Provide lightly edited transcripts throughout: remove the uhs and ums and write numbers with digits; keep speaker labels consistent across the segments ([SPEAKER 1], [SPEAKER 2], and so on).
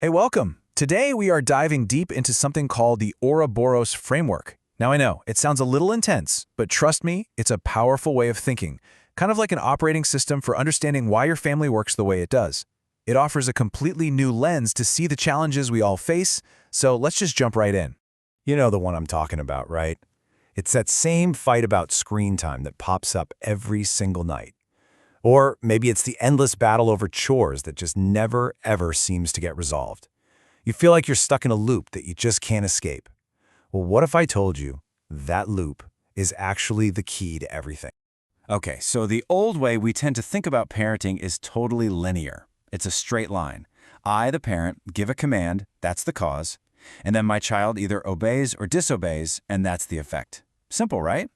[SPEAKER 1] Hey, welcome. Today we are diving deep into something called the Ouroboros framework. Now I know, it sounds a little intense, but trust me, it's a powerful way of thinking, kind of like an operating system for understanding why your family works the way it does. It offers a completely new lens to see the challenges we all face, so let's just jump right in.
[SPEAKER 2] You know the one I'm talking about, right? It's that same fight about screen time that pops up every single night. Or maybe it's the endless battle over chores that just never, ever seems to get resolved. You feel like you're stuck in a loop that you just can't escape. Well, what if I told you that loop is actually the key to everything?
[SPEAKER 3] Okay, so the old way we tend to think about parenting is totally linear. It's a straight line. I, the parent, give a command, that's the cause, and then my child either obeys or disobeys, and that's the effect. Simple, right?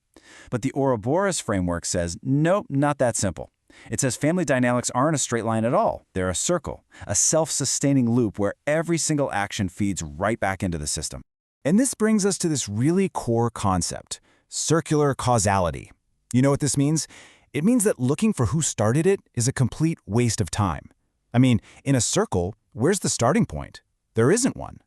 [SPEAKER 3] But the Ouroboros framework says, nope, not that simple. It says family dynamics aren't a straight line at all. They're a circle, a self-sustaining loop where every single action feeds right back into the system.
[SPEAKER 1] And this brings us to this really core concept, circular causality. You know what this means? It means that looking for who started it is a complete waste of time. I mean, in a circle, where's the starting point? There isn't one.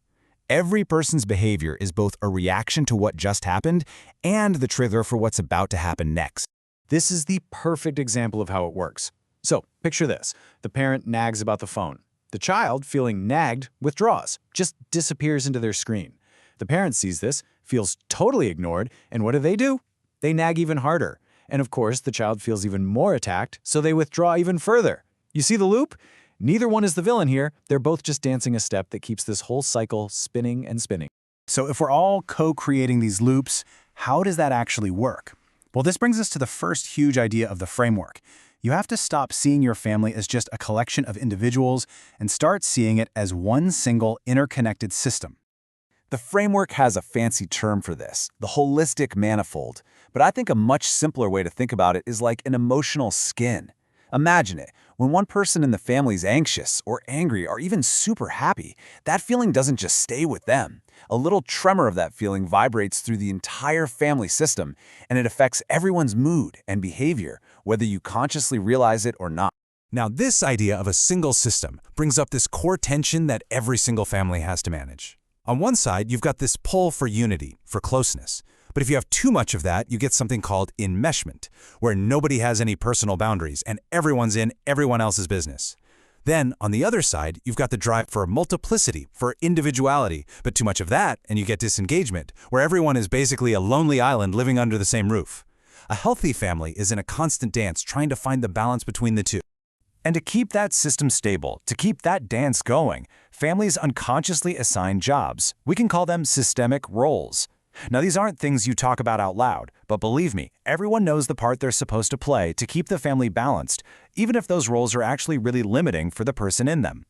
[SPEAKER 1] Every person's behavior is both a reaction to what just happened and the trigger for what's about to happen next. This is the perfect example of how it works. So, picture this. The parent nags about the phone. The child, feeling nagged, withdraws, just disappears into their screen. The parent sees this, feels totally ignored, and what do? They nag even harder. And of course, the child feels even more attacked, so they withdraw even further. You see the loop? Neither one is the villain here. They're both just dancing a step that keeps this whole cycle spinning and spinning.
[SPEAKER 3] So if we're all co-creating these loops, how does that actually work? Well, this brings us to the first huge idea of the framework. You have to stop seeing your family as just a collection of individuals and start seeing it as one single interconnected system.
[SPEAKER 1] The framework has a fancy term for this, the holistic manifold, but I think a much simpler way to think about it is like an emotional skin. Imagine it. When one person in the family is anxious or angry or even super happy, that feeling doesn't just stay with them. A little tremor of that feeling vibrates through the entire family system, and it affects everyone's mood and behavior, whether you consciously realize it or not.
[SPEAKER 2] Now, this idea of a single system brings up this core tension that every single family has to manage. On one side, you've got this pull for unity, for closeness. But if you have too much of that, you get something called enmeshment, where nobody has any personal boundaries and everyone's in everyone else's business. Then, on the other side, you've got the drive for multiplicity, for individuality, but too much of that and you get disengagement, where everyone is basically a lonely island living under the same roof. A healthy family is in a constant dance trying to find the balance between the two.
[SPEAKER 3] And to keep that system stable, to keep that dance going, families unconsciously assign jobs. We can call them systemic roles. Now, these aren't things you talk about out loud, but believe me, everyone knows the part they're supposed to play to keep the family balanced, even if those roles are actually really limiting for the person in them.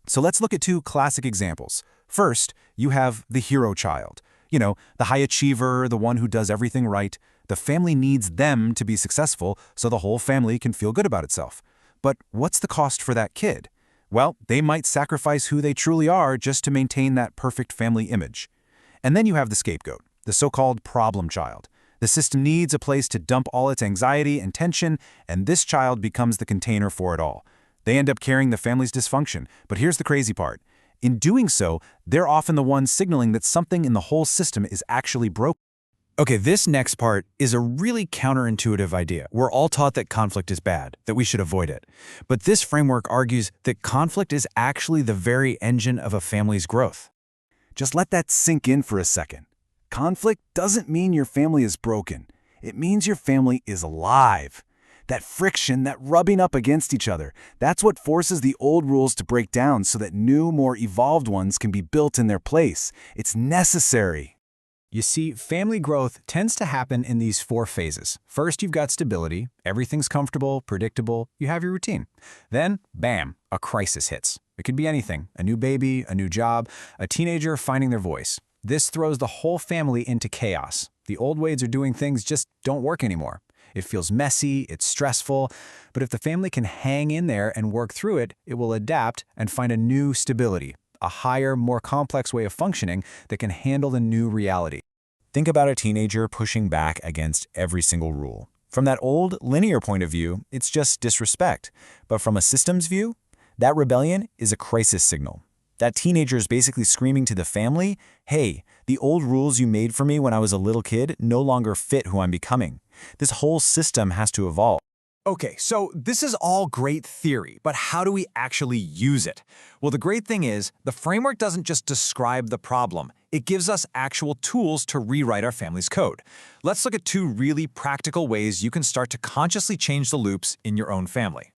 [SPEAKER 1] So let's look at two classic examples. First, you have the hero child. You know, the high achiever, the one who does everything right. The family needs them to be successful so the whole family can feel good about itself. But what's the cost for that kid? Well, they might sacrifice who they truly are just to maintain that perfect family image. And then you have the scapegoat, the so-called problem child. The system needs a place to dump all its anxiety and tension, and this child becomes the container for it all. They end up carrying the family's dysfunction, but here's the crazy part. In doing so, they're often the ones signaling that something in the whole system is actually broken. Okay, this next part is a really counterintuitive idea. We're all taught that conflict is bad, that we should avoid it. But this framework argues that conflict is actually the very engine of a family's growth. Just let that sink in for a second. Conflict doesn't mean your family is broken. It means your family is alive. That friction, that rubbing up against each other, that's what forces the old rules to break down so that new, more evolved ones can be built in their place. It's necessary. You see, family growth tends to happen in these four phases. First, you've got stability. Everything's comfortable, predictable. You have your routine. Then, bam, a crisis hits. It could be anything, a new baby, a new job, a teenager finding their voice. This throws the whole family into chaos. The old ways of doing things just don't work anymore. It feels messy, it's stressful, but if the family can hang in there and work through it, it will adapt and find a new stability, a higher, more complex way of functioning that can handle the new reality. Think about a teenager pushing back against every single rule. From that old, linear point of view, it's just disrespect. But from a systems view, that rebellion is a crisis signal. That teenager is basically screaming to the family, hey, the old rules you made for me when I was a little kid no longer fit who I'm becoming. This whole system has to evolve.
[SPEAKER 2] Okay, so this is all great theory, but how do we actually use it? Well, the great thing is, the framework doesn't just describe the problem, it gives us actual tools to rewrite our family's code. Let's look at 2 really practical ways you can start to consciously change the loops in your own family.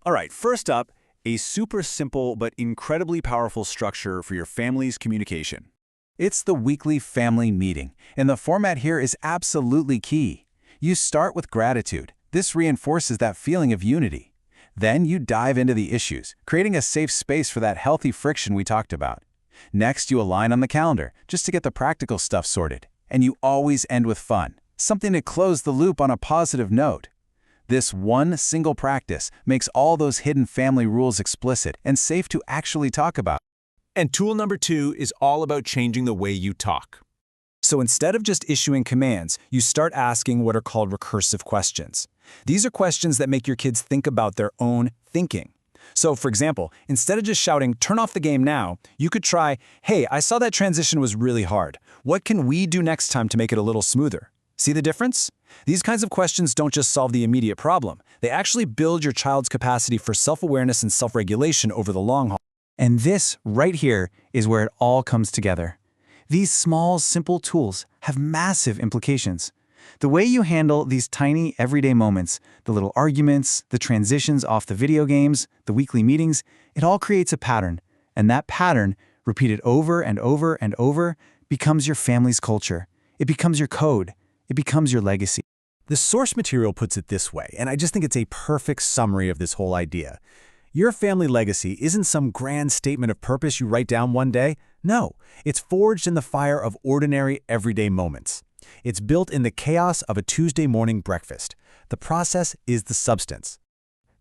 [SPEAKER 3] All right, first up, a super simple but incredibly powerful structure for your family's communication.
[SPEAKER 1] It's the weekly family meeting, and the format here is absolutely key. You start with gratitude. This reinforces that feeling of unity. Then you dive into the issues, creating a safe space for that healthy friction we talked about. Next, you align on the calendar, just to get the practical stuff sorted. And you always end with fun, something to close the loop on a positive note. This one single practice makes all those hidden family rules explicit and safe to actually talk about.
[SPEAKER 2] And tool number 2 is all about changing the way you talk.
[SPEAKER 1] So instead of just issuing commands, you start asking what are called recursive questions. These are questions that make your kids think about their own thinking. So, for example, instead of just shouting, turn off the game now, you could try, hey, I saw that transition was really hard. What can we do next time to make it a little smoother? See the difference? These kinds of questions don't just solve the immediate problem. They actually build your child's capacity for self-awareness and self-regulation over the long haul. And this, right here, is where it all comes together. These small, simple tools have massive implications. The way you handle these tiny, everyday moments, the little arguments, the transitions off the video games, the weekly meetings, it all creates a pattern. And that pattern, repeated over and over and over, becomes your family's culture. It becomes your code. It becomes your legacy.
[SPEAKER 2] The source material puts it this way, and I just think it's a perfect summary of this whole idea. Your family legacy isn't some grand statement of purpose you write down one day. No, it's forged in the fire of ordinary, everyday moments. It's built in the chaos of a Tuesday morning breakfast. The process is the substance.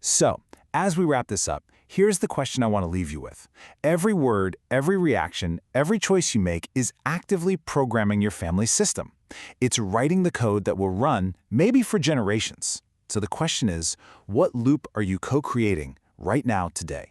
[SPEAKER 1] So, as we wrap this up, here's the question I want to leave you with. Every word, every reaction, every choice you make is actively programming your family system. It's writing the code that will run, maybe for generations. So the question is, what loop are you co-creating right now today?